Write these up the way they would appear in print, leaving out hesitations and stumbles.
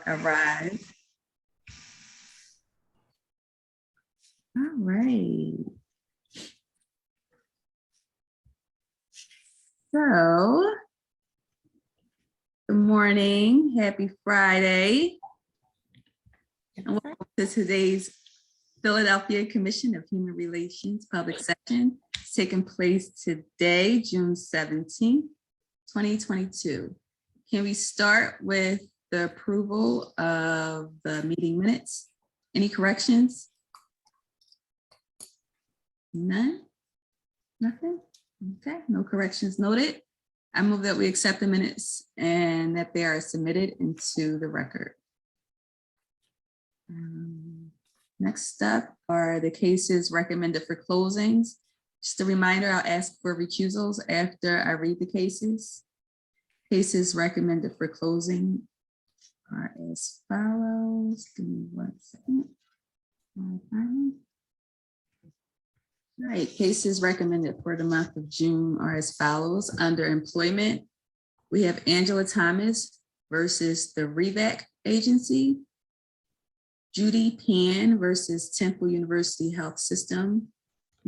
arrive. All right. So, good morning. Happy Friday. And welcome to today's Philadelphia Commission of Human Relations public session. It's taking place today, June 17th, 2022. Can we start with the approval of the meeting minutes? Any corrections? None? Nothing? Okay, no corrections noted. I move that we accept the minutes and that they are submitted into the record. Next up are the cases recommended for closings. Just a reminder, I'll ask for recusals after I read the cases. Cases recommended for closing are as follows. Give me 1 second. All right, cases recommended for the month of June are as follows. Under employment, we have Angela Thomas versus the REVAC agency, Judy Pan versus Temple University Health System,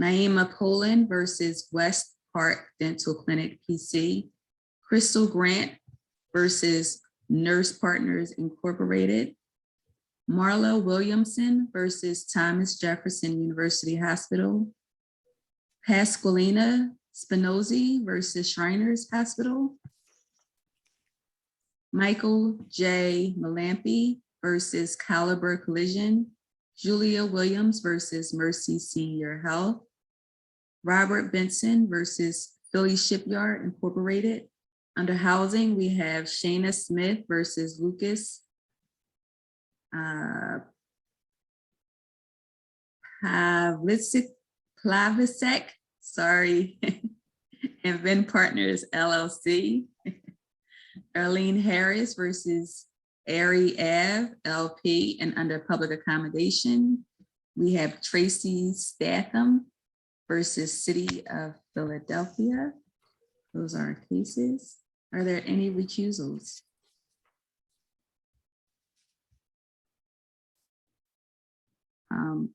Naima Poland versus West Park Dental Clinic PC, Crystal Grant versus Nurse Partners Incorporated, Marla Williamson versus Thomas Jefferson University Hospital, Pasqualina Spinozzi versus Shriners Hospital, Michael J. Malampy versus Caliber Collision, Julia Williams versus Mercy Senior Health, Robert Benson versus Philly Shipyard Incorporated. Under housing, we have Shayna Smith versus Lucas Plavicek, sorry, and Venn Partners LLC. Arlene Harris versus Ari Ave LP, and under public accommodation, we have Tracy Statham versus City of Philadelphia. Those are our cases. Are there any recusals?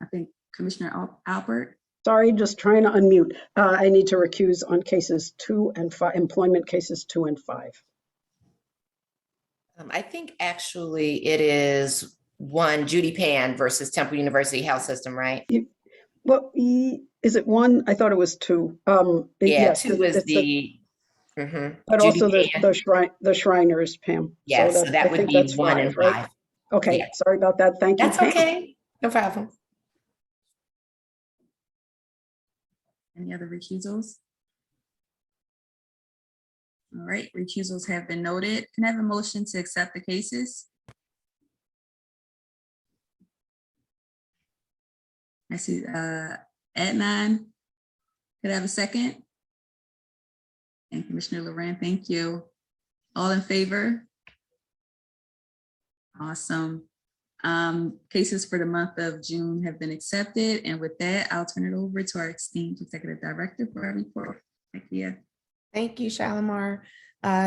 I think Commissioner Albert. Sorry, just trying to unmute. I need to recuse on cases 2 and 5, employment cases 2 and 5. I think actually it is one, Judy Pan versus Temple University Health System, right? Well, is it 1? I thought it was 2. Yeah, yes, 2 is the. But Judy also Pan. the Shriners, Pam. Yes, so that would be 1 and 5. Right? Okay, yeah. Sorry about that. Thank you. That's okay. No problem. Any other recusals? All right, recusals have been noted. Can I have a motion to accept the cases? I see Adnan. Could I have a second? And Commissioner Loran, thank you. All in favor? Awesome. Cases for the month of June have been accepted. And with that, I'll turn it over to our esteemed Executive Director for our report. Thank you. Thank you, Shalimar.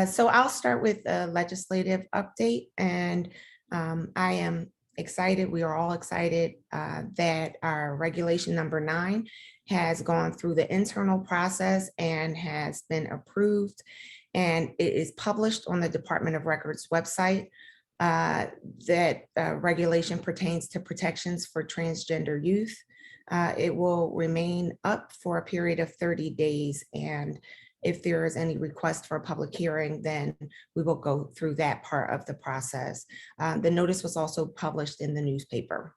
So I'll start with a legislative update, and I am excited. We are all excited that our regulation number 9 has gone through the internal process and has been approved, and it is published on the Department of Records website. That regulation pertains to protections for transgender youth. It will remain up for a period of 30 days, and if there is any request for a public hearing, then we will go through that part of the process. The notice was also published in the newspaper.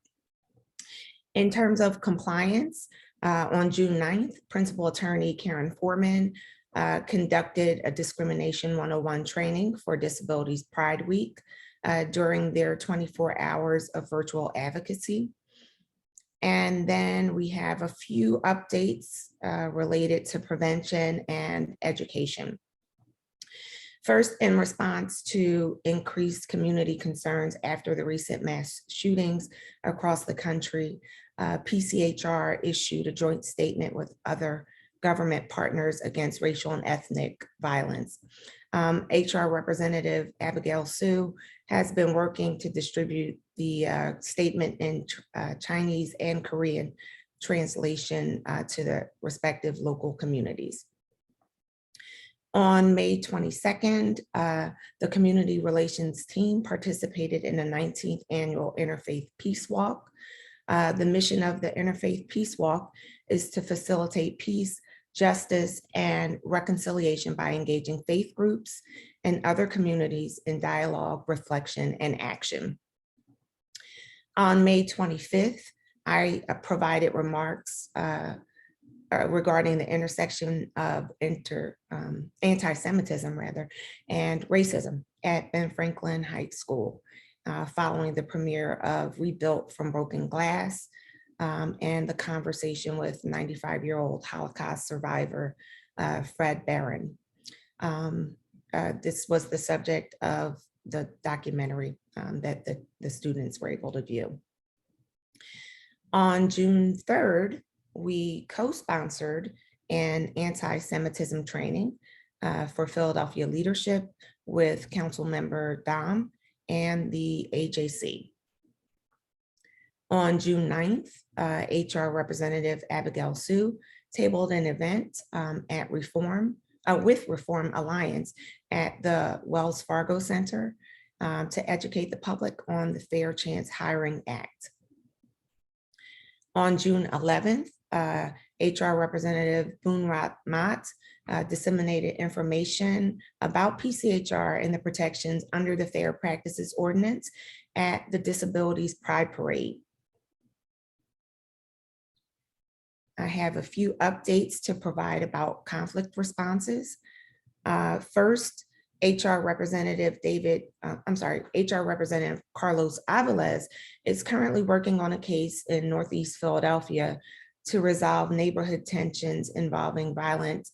In terms of compliance, on June 9th, Principal Attorney Karen Foreman conducted a Discrimination 101 training for Disabilities Pride Week during their 24 hours of virtual advocacy. And then we have a few updates related to prevention and education. First, in response to increased community concerns after the recent mass shootings across the country, Pchr issued a joint statement with other government partners against racial and ethnic violence. HR Representative Abigail Sue has been working to distribute the statement in Chinese and Korean translation to the respective local communities. On May 22nd, the community relations team participated in the 19th annual Interfaith Peace Walk. The mission of the Interfaith Peace Walk is to facilitate peace, justice, and reconciliation by engaging faith groups and other communities in dialogue, reflection, and action. On May 25th, I provided remarks regarding the intersection of anti-Semitism and racism at Ben Franklin High School, following the premiere of Rebuilt from Broken Glass and the conversation with 95-year-old Holocaust survivor, Fred Barron. This was the subject of the documentary that the students were able to view. On June 3rd, we co-sponsored an anti-Semitism training for Philadelphia leadership with Council Member Dom and the AJC. On June 9th, HR Representative Abigail Sue tabled an event at with Reform Alliance at the Wells Fargo Center to educate the public on the Fair Chance Hiring Act. On June 11th, HR Representative Boonrat Mott disseminated information about PCHR and the protections under the Fair Practices Ordinance at the Disabilities Pride Parade. I have a few updates to provide about conflict responses. First, HR Representative Carlos Aviles is currently working on a case in Northeast Philadelphia to resolve neighborhood tensions involving violent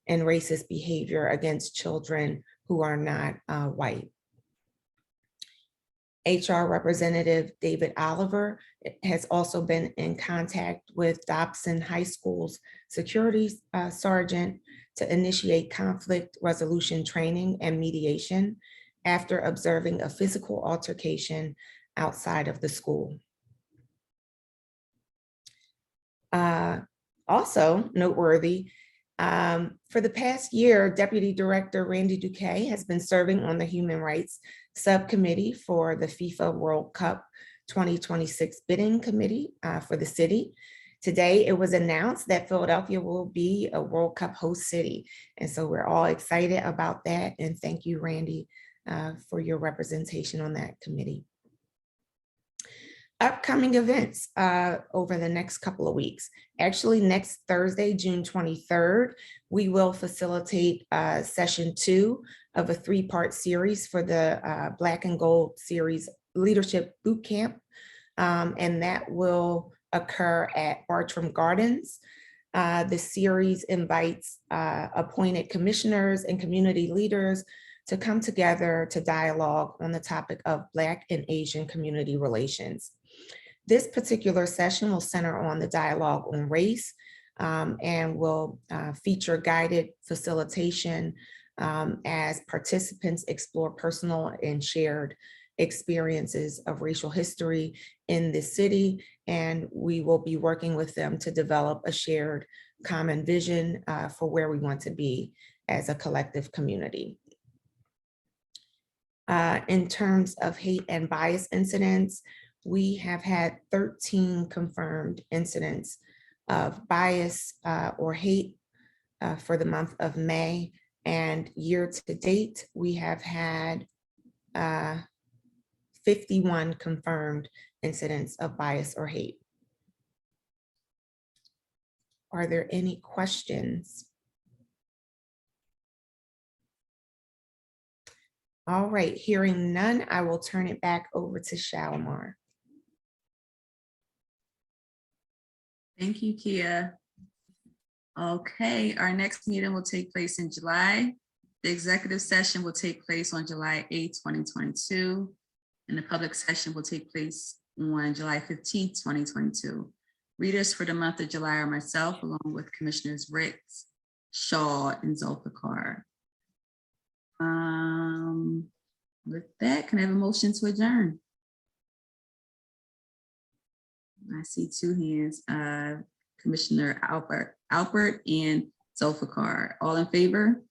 and racist behavior against children who are not white. HR Representative David Oliver has also been in contact with Dobson High School's security sergeant to initiate conflict resolution training and mediation after observing a physical altercation outside of the school. Also noteworthy, for the past year, Deputy Director Randy Duque has been serving on the Human Rights Subcommittee for the FIFA World Cup 2026 bidding committee for the city. Today, it was announced that Philadelphia will be a World Cup host city. And so we're all excited about that. And thank you, Randy, for your representation on that committee. Upcoming events over the next couple of weeks. Actually, next Thursday, June 23rd, we will facilitate session 2 of a 3-part series for the Black and Gold Series Leadership Boot Camp. And that will occur at Bartram Gardens. The series invites appointed commissioners and community leaders to come together to dialogue on the topic of Black and Asian community relations. This particular session will center on the dialogue on race and will feature guided facilitation as participants explore personal and shared experiences of racial history in this city. And we will be working with them to develop a shared common vision for where we want to be as a collective community. In terms of hate and bias incidents, we have had 13 confirmed incidents of bias or hate for the month of May. And year to date, we have had 51 confirmed incidents of bias or hate. Are there any questions? All right, hearing none, I will turn it back over to Shalimar. Thank you, Kia. Okay, our next meeting will take place in July. The executive session will take place on July 8th, 2022, and the public session will take place on July 15th, 2022. Readers for the month of July are myself, along with Commissioners Ricks, Shaw, and Zulfikar. With that, can I have a motion to adjourn? I see two hands, Commissioner Alpert and Zulfikar. All in favor?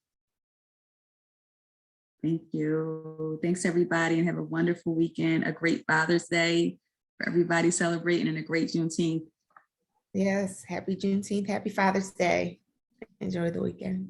Thank you. Thanks, everybody, and have a wonderful weekend, a great Father's Day for everybody celebrating, and a great Juneteenth. Yes, happy Juneteenth, happy Father's Day. Enjoy the weekend.